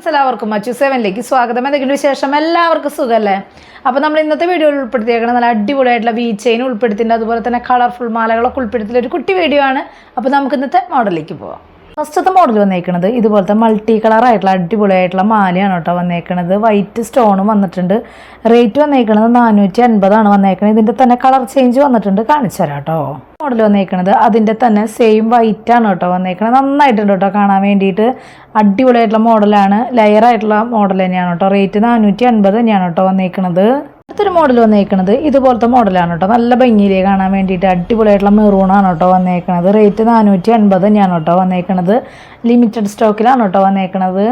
എല്ലാവർക്കും മച്ചു 7ലേക്ക് സ്വാഗതം. എന്തെങ്കിലും വിശേഷം? എല്ലാവർക്കും സുഖമല്ലേ? അപ്പോൾ നമ്മൾ ഇന്നത്തെ വീഡിയോയിൽ ഉൾപ്പെടുത്തിയേക്കണം നല്ല അടിപൊളിയായിട്ടുള്ള വി ചെയിൻ ഉൾപ്പെടുത്തിയിട്ടുണ്ട്, അതുപോലെ തന്നെ കളർഫുൾ മാലകളൊക്കെ ഉൾപ്പെടുത്തിയ ഒരു കുട്ടി വീഡിയോ ആണ്. അപ്പോൾ നമുക്ക് ഇന്നത്തെ മോഡലിലേക്ക് പോവാം. ഫസ്റ്റത്തെ മോഡൽ വന്നേക്കുന്നത് ഇതുപോലത്തെ മൾട്ടി കളറായിട്ടുള്ള അടിപൊളിയായിട്ടുള്ള മാലയാണ് കേട്ടോ വന്നേക്കുന്നത്. വൈറ്റ് സ്റ്റോണും വന്നിട്ടുണ്ട്. റേറ്റ് വന്നേക്കുന്നത് 450 വന്നേക്കുന്നത്. ഇതിൻ്റെ തന്നെ കളർ ചേഞ്ച് വന്നിട്ടുണ്ട്, കാണിച്ചു തരാം കേട്ടോ. മോഡൽ വന്നേക്കുന്നത് അതിൻ്റെ തന്നെ സെയിം വൈറ്റ് ആണ് കേട്ടോ വന്നേക്കുന്നത്. നന്നായിട്ടുണ്ട് കേട്ടോ കാണാൻ വേണ്ടിയിട്ട്. അടിപൊളിയായിട്ടുള്ള മോഡലാണ്, ലെയറായിട്ടുള്ള മോഡൽ തന്നെയാണ് കേട്ടോ. റേറ്റ് 450 തന്നെയാണ് കേട്ടോ വന്നേക്കുന്നത്. അടുത്തൊരു മോഡൽ വന്നേക്കുന്നത് ഇതുപോലത്തെ മോഡലാണ് കേട്ടോ. നല്ല ഭംഗിയിലേക്ക് കാണാൻ വേണ്ടിയിട്ട് അടിപൊളിയായിട്ടുള്ള മെറൂണാണ് കേട്ടോ വന്നേക്കുന്നത്. റേറ്റ് 450 തന്നെയാണ് കേട്ടോ വന്നേക്കുന്നത്. ലിമിറ്റഡ് സ്റ്റോക്കിലാണ് കേട്ടോ വന്നേക്കുന്നത്.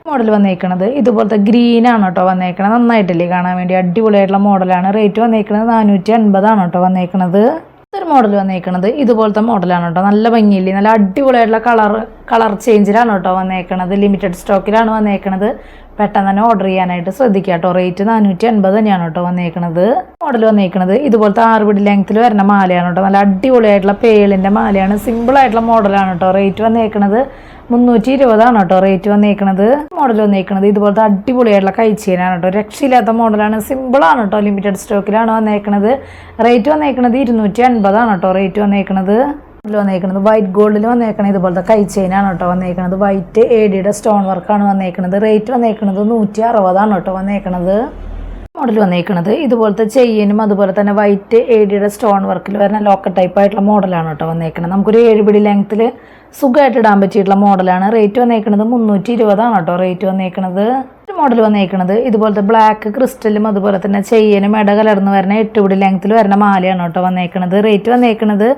മോഡൽ വന്നേക്കുന്നത് ഇതുപോലത്തെ ഗ്രീനാണ് കേട്ടോ വന്നേക്കുന്നത്. നന്നായിട്ടില്ലേ കാണാൻ വേണ്ടി, അടിപൊളിയായിട്ടുള്ള മോഡലാണ്. റേറ്റ് വന്നേക്കുന്നത് 450 കേട്ടോ വന്നേക്കുന്നത്. ഒരു മോഡൽ വന്നേക്കുന്നത് ഇതുപോലത്തെ മോഡലാണ് കേട്ടോ. നല്ല ഭംഗിയില്ലേ, നല്ല അടിപൊളിയായിട്ടുള്ള കളർ ചേഞ്ചിലാണ് കേട്ടോ വന്നേക്കുന്നത്. ലിമിറ്റഡ് സ്റ്റോക്കിലാണ് വന്നേക്കുന്നത്. പെട്ടെന്ന് തന്നെ ഓർഡർ ചെയ്യാനായിട്ട് ശ്രദ്ധിക്കുക കേട്ടോ. റേറ്റ് 450 തന്നെയാണ് കേട്ടോ വന്നേക്കുന്നത്. മോഡൽ വന്നേക്കുന്നത് ഇതുപോലത്തെ 6 പിടി ലെങ്ത്തിൽ വരുന്ന മാലയാണ് കേട്ടോ. നല്ല അടിപൊളിയായിട്ടുള്ള പേളിൻ്റെ മാലയാണ്. സിമ്പിളായിട്ടുള്ള മോഡലാണ് കേട്ടോ. റേറ്റ് വന്നേക്കുന്നത് 320 കേട്ടോ റേറ്റ് വന്നേക്കുന്നത്. മോഡൽ വന്നേക്കുന്നത് ഇതുപോലത്തെ അടിപൊളിയായിട്ടുള്ള കൈച്ചെയിനാണ് കേട്ടോ. രക്ഷയില്ലാത്ത മോഡലാണ്, സിമ്പിളാണ് കേട്ടോ. ലിമിറ്റഡ് സ്റ്റോക്കിലാണ് വന്നേക്കുന്നത്. റേറ്റ് വന്നേക്കുന്നത് 250 കേട്ടോ റേറ്റ് വന്നേക്കുന്നത്. വന്നേക്കുന്നത് വൈറ്റ് ഗോൾഡിൽ വന്നേക്കുന്നത് ഇതുപോലത്തെ കൈച്ചെയിനാണ് കേട്ടോ വന്നേക്കുന്നത്. വൈറ്റ് ADയുടെ സ്റ്റോൺ വർക്കാണ് വന്നേക്കുന്നത്. റേറ്റ് വന്നേക്കുന്നത് 160 കേട്ടോ വന്നേക്കുന്നത്. മോഡൽ വന്നേക്കുന്നത് ഇതുപോലത്തെ ചെയിനും അതുപോലെ തന്നെ വൈറ്റ് ADയുടെ സ്റ്റോൺ വർക്കിൽ വരുന്ന ലോക്കറ്റ് ടൈപ്പ് ആയിട്ടുള്ള മോഡലാണ് കേട്ടോ വന്നേക്കുന്നത്. നമുക്കൊരു 7 പിടി ലെങ്ത്തിൽ സുഖമായിട്ട് ഇടാൻ പറ്റിയിട്ടുള്ള മോഡലാണ്. റേറ്റ് വന്നേക്കുന്നത് 320 കേട്ടോ റേറ്റ് വന്നേക്കുന്നത്. ഒരു മോഡൽ വന്നേക്കുന്നത് ഇതുപോലത്തെ ബ്ലാക്ക് ക്രിസ്റ്റലും അതുപോലെ തന്നെ ചെയിനും ഇട കലർന്ന് വരുന്ന 8 പിടി ലെങ്ത്തിൽ വരുന്ന മാലയാണ് കേട്ടോ വന്നേക്കുന്നത്. റേറ്റ് വന്നേക്കുന്നത്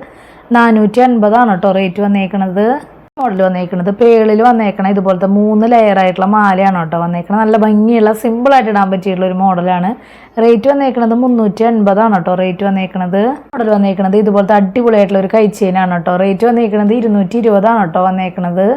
450 കേട്ടോ റേറ്റ് വന്നേക്കുന്നത്. മോഡൽ വന്നേക്കുന്നത് പേളിൽ വന്നേക്കണം ഇതുപോലത്തെ 3 ലെയർ ആയിട്ടുള്ള മാലയാണ് കേട്ടോ വന്നേക്കുന്നത്. നല്ല ഭംഗിയുള്ള സിമ്പിളായിട്ട് ഇടാൻ പറ്റിയിട്ടുള്ള ഒരു മോഡലാണ്. റേറ്റ് വന്നേക്കുന്നത് 380 കേട്ടോ റേറ്റ് വന്നേക്കുന്നത്. മോഡൽ വന്നേക്കുന്നത് ഇതുപോലത്തെ അടിപൊളിയായിട്ടുള്ള ഒരു കൈച്ചെയിനാണ് കേട്ടോ. റേറ്റ് വന്നേക്കുന്നത് 220 കേട്ടോ വന്നേക്കുന്നത്.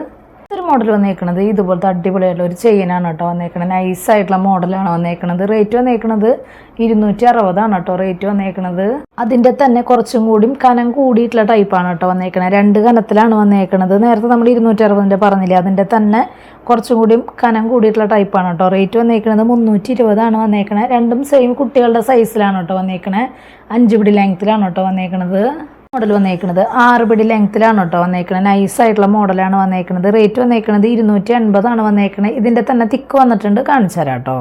ഒരു മോഡൽ വന്നേക്കുന്നത് ഇതുപോലത്തെ അടിപൊളിയായിട്ടുള്ള ഒരു ചെയിനാണ് കേട്ടോ വന്നേക്കുന്നത്. നൈസായിട്ടുള്ള മോഡലാണ് വന്നേക്കുന്നത്. റേറ്റ് വന്നേക്കുന്നത് 260 കേട്ടോ റേറ്റ് വന്നേക്കുന്നത്. അതിൻ്റെ തന്നെ കുറച്ചും കൂടി കനം കൂടിയിട്ടുള്ള ടൈപ്പാണ് കേട്ടോ വന്നേക്കുന്നത്. 2 കനത്തിലാണ് വന്നേക്കുന്നത്. നേരത്തെ നമ്മൾ 260 പറഞ്ഞില്ലേ, അതിൻ്റെ തന്നെ കുറച്ചും കൂടി കനം കൂടിയിട്ടുള്ള ടൈപ്പാണ് കേട്ടോ. റേറ്റ് വന്നേക്കുന്നത് 320 വന്നേക്കുന്നത്. രണ്ടും സെയിം കുട്ടികളുടെ സൈസിലാണ് കേട്ടോ വന്നേക്കുന്നത്. 5 പിടി ലെങ്ത്തിലാണ് കേട്ടോ വന്നേക്കുന്നത്. മോഡൽ വന്നേക്കുന്നത് 6 പിടി ലെങ്ത്തിലാണ് കേട്ടോ വന്നേക്കുന്നത്. നൈസായിട്ടുള്ള മോഡലാണ് വന്നേക്കുന്നത്. റേറ്റ് വന്നേക്കുന്നത് 280 വന്നേക്കുന്നത്. ഇതിൻ്റെ തന്നെ തിക്ക് വന്നിട്ടുണ്ട്, കാണിച്ചു തരാം കേട്ടോ.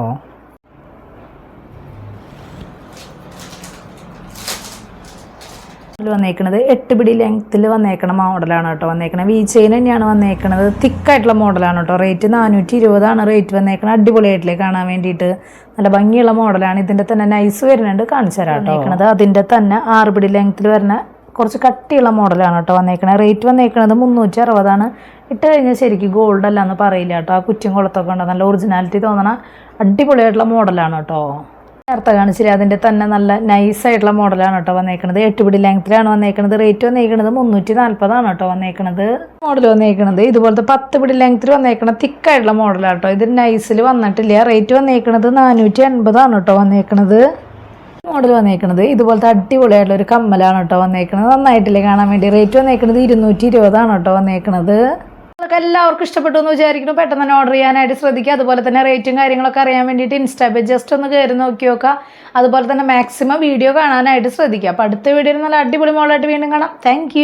വന്നേക്കുന്നത് 8 പിടി ലെങ്ത്തിൽ വന്നേക്കണ മോഡലാണ് കേട്ടോ വന്നേക്കുന്നത്. വി ചെയിൻ തന്നെയാണ് വന്നേക്കുന്നത്. തിക്കായിട്ടുള്ള മോഡലാണ് കേട്ടോ. റേറ്റ് 420 റേറ്റ് വന്നേക്കുന്നത്. അടിപൊളിയായിട്ടില്ലേ കാണാൻ വേണ്ടിയിട്ട്, നല്ല ഭംഗിയുള്ള മോഡലാണ്. ഇതിൻ്റെ തന്നെ നൈസ് വരുന്നുണ്ട്, കാണിച്ചു തരാം കേട്ടോ. അതിൻ്റെ തന്നെ 6 പിടി ലെങ്ത്തിൽ വരുന്ന കുറച്ച് കട്ടിയുള്ള മോഡലാണ് കേട്ടോ വന്നേക്കുന്നത്. റേറ്റ് വന്നേക്കുന്നത് 360 ഇട്ട് കഴിഞ്ഞാൽ ശരിക്കും ഗോൾഡ് അല്ല എന്ന് പറയില്ല കേട്ടോ. ആ കുറ്റും കുളത്തൊക്കെ ഉണ്ട്, നല്ല ഒറിജിനാലിറ്റി തോന്നണ അടിപൊളിയായിട്ടുള്ള മോഡലാണ് കേട്ടോ. നേരത്തെ കാണിച്ചില്ലേ, അതിൻ്റെ തന്നെ നല്ല നൈസായിട്ടുള്ള മോഡലാണ് കേട്ടോ വന്നേക്കുന്നത്. 8 പിടി ലെങ്ത്തിലാണ് വന്നേക്കുന്നത്. റേറ്റ് വന്നേക്കുന്നത് 340 കേട്ടോ വന്നേക്കുന്നത്. മോഡൽ വന്നേക്കുന്നത് ഇതുപോലത്തെ 10 പിടി ലെങ്ത്തിൽ വന്നേക്കണം തിക്കായിട്ടുള്ള മോഡലാണ് കേട്ടോ. ഇത് നൈസിൽ വന്നിട്ടില്ല. റേറ്റ് വന്നേക്കുന്നത് 480 കേട്ടോ വന്നേക്കുന്നത്. മോഡൽ വന്നേക്കുന്നത് ഇതുപോലത്തെ അടിപൊളിയായിട്ടുള്ള ഒരു കമ്മലാണ് കേട്ടോ വന്നേക്കുന്നത്. നന്നായിട്ടില്ലേ കാണാൻ വേണ്ടി. റേറ്റ് വന്നേക്കുന്നത് 220 കേട്ടോ വന്നേക്കുന്നത്. നിങ്ങൾക്ക് എല്ലാവർക്കും ഇഷ്ടപ്പെട്ടു എന്ന് വിചാരിക്കുന്നു. പെട്ടെന്ന് തന്നെ ഓർഡർ ചെയ്യാനായിട്ട് ശ്രദ്ധിക്കുക. അതുപോലെ തന്നെ റേറ്റും കാര്യങ്ങളൊക്കെ അറിയാൻ വേണ്ടിയിട്ട് ഇൻസ്റ്റാ പേജ് ജസ്റ്റ് ഒന്ന് കയറി നോക്കി നോക്കുക. അതുപോലെ തന്നെ മാക്സിമം വീഡിയോ കാണാനായിട്ട് ശ്രദ്ധിക്കുക. അപ്പോൾ അടുത്ത വീഡിയോയിൽ നല്ല അടിപൊളി മോഡലായിട്ട് വീണ്ടും കാണാം. താങ്ക്